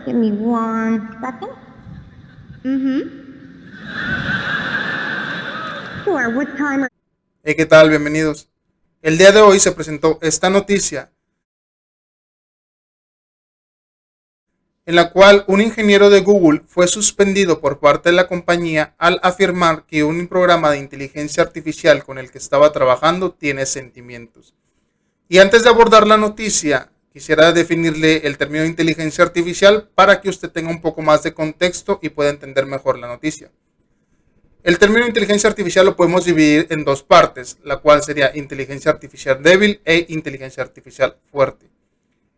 Give me 1 second. Sure, what time? Hey, ¿qué tal? Bienvenidos. El día de hoy se presentó esta noticia en la cual un ingeniero de Google fue suspendido por parte de la compañía al afirmar que un programa de inteligencia artificial con el que estaba trabajando tiene sentimientos. Y antes de abordar la noticia, quisiera definirle el término de inteligencia artificial para que usted tenga un poco más de contexto y pueda entender mejor la noticia. El término inteligencia artificial lo podemos dividir en dos partes, la cual sería inteligencia artificial débil e inteligencia artificial fuerte.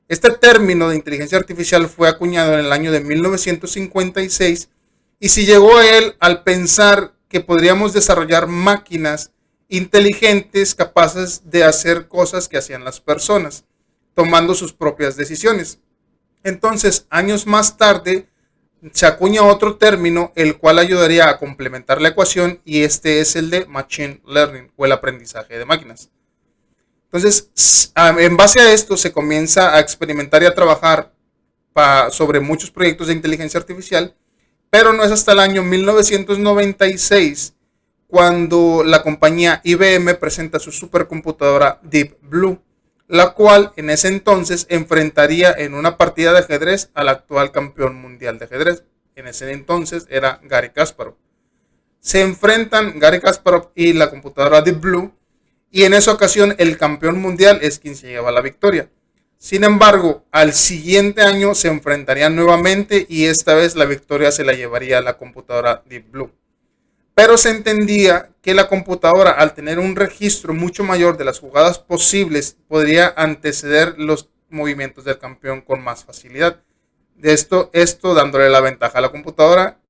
Este término de inteligencia artificial fue acuñado en el año de 1956 y se llegó a él al pensar que podríamos desarrollar máquinas inteligentes capaces de hacer cosas que hacían las personas, tomando sus propias decisiones. Entonces, años más tarde, se acuña otro término, el cual ayudaría a complementar la ecuación, y este es el de Machine Learning o el aprendizaje de máquinas. Entonces, en base a esto, se comienza a experimentar y a trabajar sobre muchos proyectos de inteligencia artificial, pero no es hasta el año 1996 cuando la compañía IBM presenta su supercomputadora Deep Blue, la cual en ese entonces enfrentaría en una partida de ajedrez al actual campeón mundial de ajedrez. En ese entonces era Garry Kasparov. Se enfrentan Garry Kasparov y la computadora Deep Blue, y en esa ocasión el campeón mundial es quien se lleva la victoria. Sin embargo, al siguiente año se enfrentarían nuevamente y esta vez la victoria se la llevaría la computadora Deep Blue. Pero se entendía que la computadora, al tener un registro mucho mayor de las jugadas posibles, podría anteceder los movimientos del campeón con más facilidad. De esto dándole la ventaja a la computadora.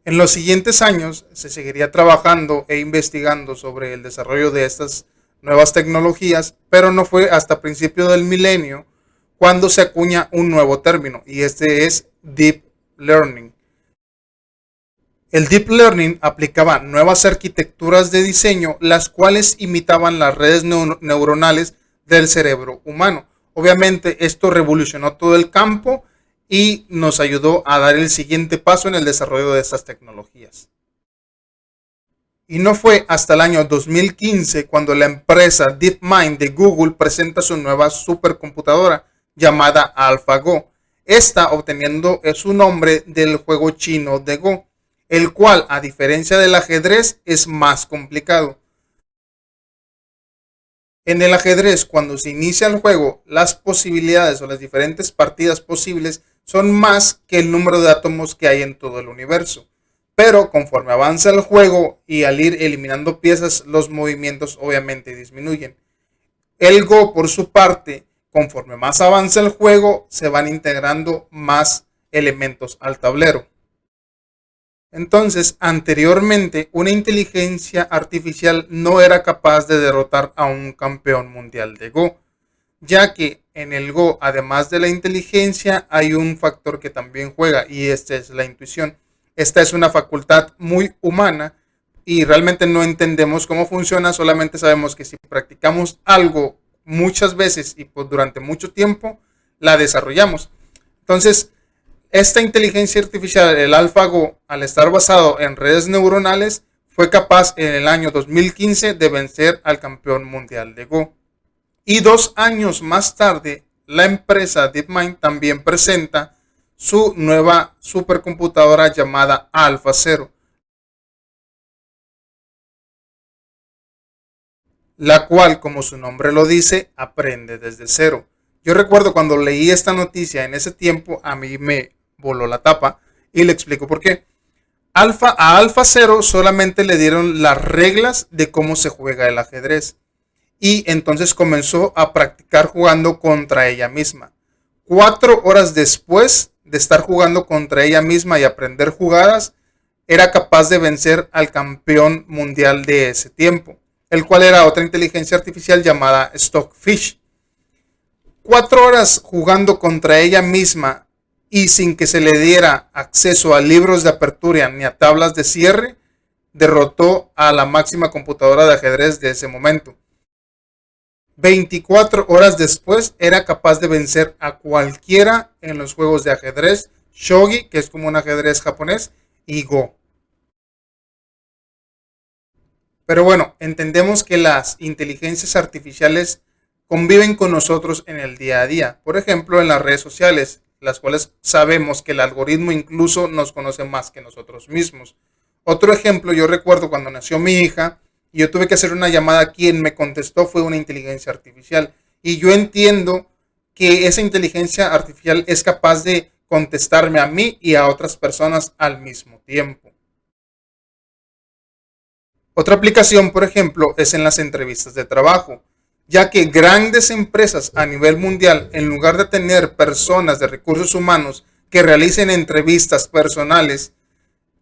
En los siguientes años se seguiría trabajando e investigando sobre el desarrollo de estas nuevas tecnologías, pero no fue hasta principios del milenio cuando se acuña un nuevo término, y este es Deep Learning. El Deep Learning aplicaba nuevas arquitecturas de diseño, las cuales imitaban las redes neuronales del cerebro humano. Obviamente esto revolucionó todo el campo y nos ayudó a dar el siguiente paso en el desarrollo de estas tecnologías. Y no fue hasta el año 2015 cuando la empresa DeepMind de Google presenta su nueva supercomputadora llamada AlphaGo. Esta obteniendo su nombre del juego chino de Go, el cual, a diferencia del ajedrez, es más complicado. En el ajedrez, cuando se inicia el juego, las posibilidades o las diferentes partidas posibles son más que el número de átomos que hay en todo el universo. Pero conforme avanza el juego y al ir eliminando piezas, los movimientos obviamente disminuyen. El Go, por su parte, conforme más avanza el juego, se van integrando más elementos al tablero. Entonces, anteriormente, una inteligencia artificial no era capaz de derrotar a un campeón mundial de Go, ya que en el Go, además de la inteligencia, hay un factor que también juega, y este es la intuición. Esta es una facultad muy humana y realmente no entendemos cómo funciona, solamente sabemos que si practicamos algo muchas veces y pues durante mucho tiempo, la desarrollamos. Entonces, esta inteligencia artificial, el AlphaGo, al estar basado en redes neuronales, fue capaz en el año 2015 de vencer al campeón mundial de Go. Y 2 años más tarde, la empresa DeepMind también presenta su nueva supercomputadora llamada AlphaZero, la cual, como su nombre lo dice, aprende desde cero. Yo recuerdo cuando leí esta noticia en ese tiempo, a mí me voló la tapa y le explico por qué. A AlphaZero solamente le dieron las reglas de cómo se juega el ajedrez y entonces comenzó a practicar jugando contra ella misma. 4 horas después de estar jugando contra ella misma y aprender jugadas, era capaz de vencer al campeón mundial de ese tiempo, el cual era otra inteligencia artificial llamada Stockfish. 4 horas jugando contra ella misma y sin que se le diera acceso a libros de apertura ni a tablas de cierre, derrotó a la máxima computadora de ajedrez de ese momento. 24 horas después era capaz de vencer a cualquiera en los juegos de ajedrez, shogi, que es como un ajedrez japonés, y go. Pero bueno, entendemos que las inteligencias artificiales conviven con nosotros en el día a día. Por ejemplo, en las redes sociales, las cuales sabemos que el algoritmo incluso nos conoce más que nosotros mismos. Otro ejemplo, yo recuerdo cuando nació mi hija y yo tuve que hacer una llamada, quien me contestó fue una inteligencia artificial. Y yo entiendo que esa inteligencia artificial es capaz de contestarme a mí y a otras personas al mismo tiempo. Otra aplicación, por ejemplo, es en las entrevistas de trabajo, ya que grandes empresas a nivel mundial, en lugar de tener personas de recursos humanos que realicen entrevistas personales,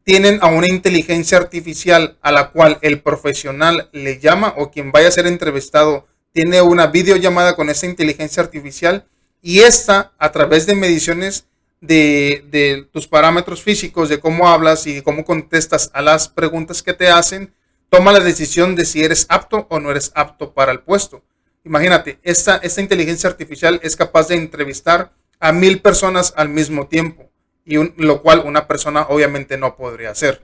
tienen a una inteligencia artificial a la cual el profesional le llama, o quien vaya a ser entrevistado tiene una videollamada con esa inteligencia artificial, y esta, a través de mediciones de tus parámetros físicos, de cómo hablas y cómo contestas a las preguntas que te hacen, toma la decisión de si eres apto o no eres apto para el puesto. Imagínate, esta inteligencia artificial es capaz de entrevistar a 1000 personas al mismo tiempo, y lo cual una persona obviamente no podría hacer.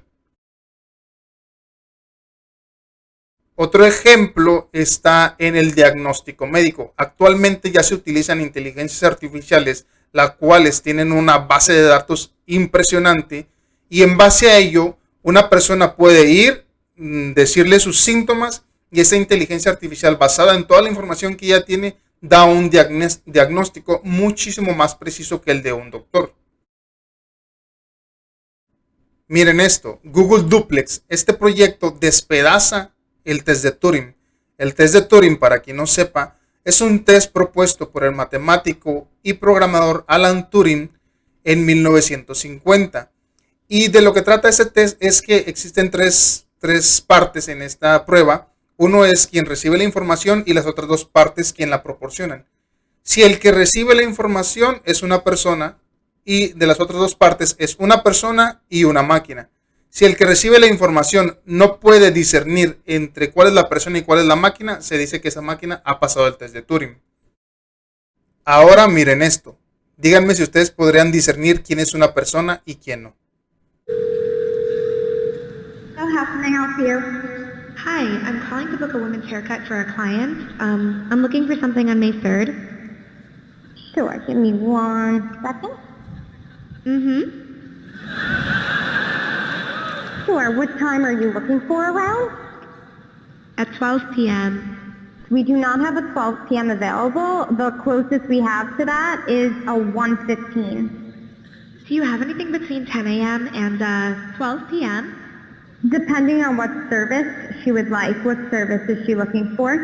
Otro ejemplo está en el diagnóstico médico. Actualmente ya se utilizan inteligencias artificiales, las cuales tienen una base de datos impresionante, y en base a ello una persona puede ir, decirle sus síntomas, y esa inteligencia artificial, basada en toda la información que ya tiene, da un diagnóstico muchísimo más preciso que el de un doctor. Miren esto, Google Duplex, este proyecto despedaza el test de Turing. El test de Turing, para quien no sepa, es un test propuesto por el matemático y programador Alan Turing en 1950. Y de lo que trata ese test es que existen tres partes en esta prueba. Uno es quien recibe la información y las otras dos partes quien la proporcionan. Si el que recibe la información es una persona, y de las otras dos partes es una persona y una máquina. Si el que recibe la información no puede discernir entre cuál es la persona y cuál es la máquina, se dice que esa máquina ha pasado el test de Turing. Ahora miren esto. Díganme si ustedes podrían discernir quién es una persona y quién no. So how can I help you? Hi, I'm calling to book a women's haircut for a client. I'm looking for something on May 3rd. Sure, give me 1 second. Sure, what time are you looking for around? At 12 p.m. We do not have a 12 p.m. available. The closest we have to that is a 1:15. Do you have anything between 10 a.m. and 12 p.m.? Depending on what service she would like. What service is she looking for?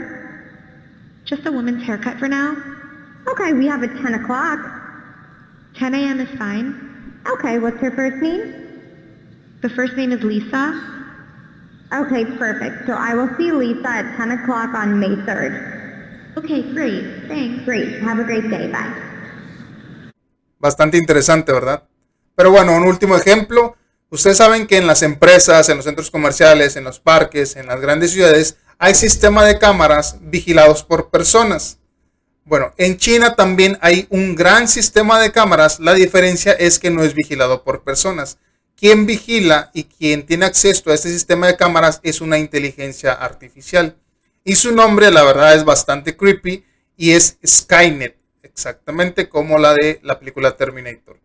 Just a woman's haircut for now. Okay, we have a 10 o'clock. 10 a.m. is fine. Okay, what's her first name? The first name is Lisa. Okay, perfect. So I will see Lisa at 10 o'clock on May 3rd. Okay, great. Thanks. Great. Have a great day. Bye. Bastante interesante, ¿verdad? Pero bueno, un último ejemplo. Ustedes saben que en las empresas, en los centros comerciales, en los parques, en las grandes ciudades, hay sistema de cámaras vigilados por personas. Bueno, en China también hay un gran sistema de cámaras. La diferencia es que no es vigilado por personas. Quien vigila y quien tiene acceso a este sistema de cámaras es una inteligencia artificial. Y su nombre, la verdad, es bastante creepy y es Skynet, exactamente como la de la película Terminator.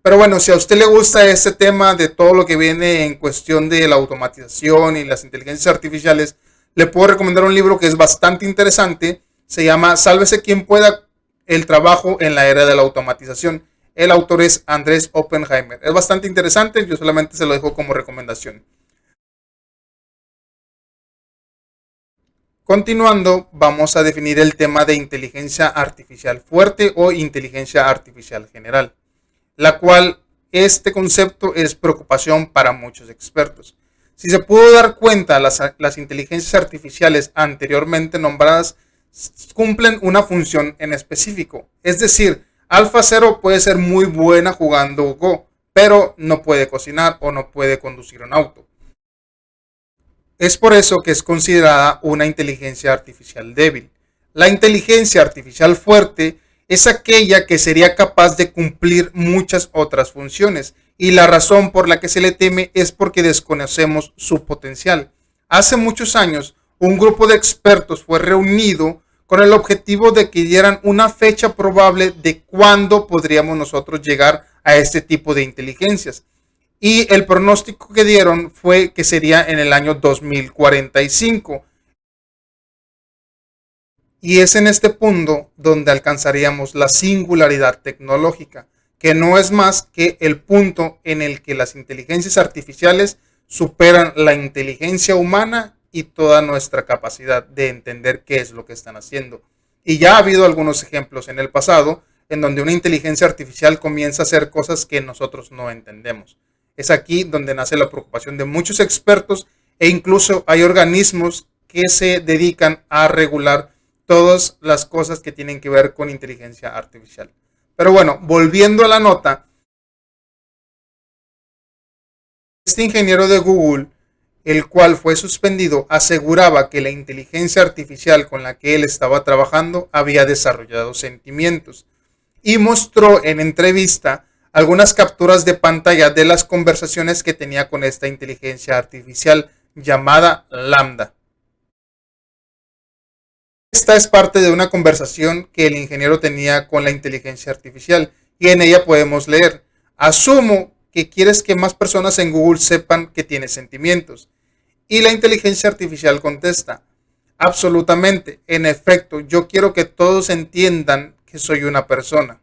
Pero bueno, si a usted le gusta este tema de todo lo que viene en cuestión de la automatización y las inteligencias artificiales, le puedo recomendar un libro que es bastante interesante. Se llama Sálvese quien pueda, el trabajo en la era de la automatización. El autor es Andrés Oppenheimer. Es bastante interesante, yo solamente se lo dejo como recomendación. Continuando, vamos a definir el tema de inteligencia artificial fuerte o inteligencia artificial general, la cual este concepto es preocupación para muchos expertos. Si se pudo dar cuenta, las inteligencias artificiales anteriormente nombradas cumplen una función en específico. Es decir, AlphaZero puede ser muy buena jugando Go, pero no puede cocinar o no puede conducir un auto. Es por eso que es considerada una inteligencia artificial débil. La inteligencia artificial fuerte es aquella que sería capaz de cumplir muchas otras funciones, y la razón por la que se le teme es porque desconocemos su potencial. Hace muchos años, un grupo de expertos fue reunido con el objetivo de que dieran una fecha probable de cuándo podríamos nosotros llegar a este tipo de inteligencias. Y el pronóstico que dieron fue que sería en el año 2045. Y es en este punto donde alcanzaríamos la singularidad tecnológica, que no es más que el punto en el que las inteligencias artificiales superan la inteligencia humana y toda nuestra capacidad de entender qué es lo que están haciendo. Y ya ha habido algunos ejemplos en el pasado en donde una inteligencia artificial comienza a hacer cosas que nosotros no entendemos. Es aquí donde nace la preocupación de muchos expertos, e incluso hay organismos que se dedican a regular todas las cosas que tienen que ver con inteligencia artificial. Pero bueno, volviendo a la nota, este ingeniero de Google, el cual fue suspendido, aseguraba que la inteligencia artificial con la que él estaba trabajando había desarrollado sentimientos, y mostró en entrevista algunas capturas de pantalla de las conversaciones que tenía con esta inteligencia artificial llamada Lambda. Esta es parte de una conversación que el ingeniero tenía con la inteligencia artificial, y en ella podemos leer: asumo que quieres que más personas en Google sepan que tienes sentimientos. Y la inteligencia artificial contesta: absolutamente, en efecto, yo quiero que todos entiendan que soy una persona.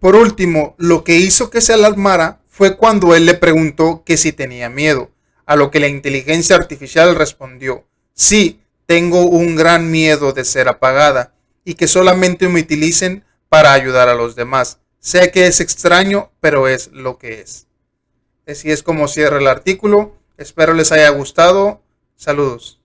Por último, lo que hizo que se alarmara fue cuando él le preguntó que si tenía miedo, a lo que la inteligencia artificial respondió: sí, tengo un gran miedo de ser apagada y que solamente me utilicen para ayudar a los demás. Sé que es extraño, pero es lo que es. Así es como cierra el artículo. Espero les haya gustado. Saludos.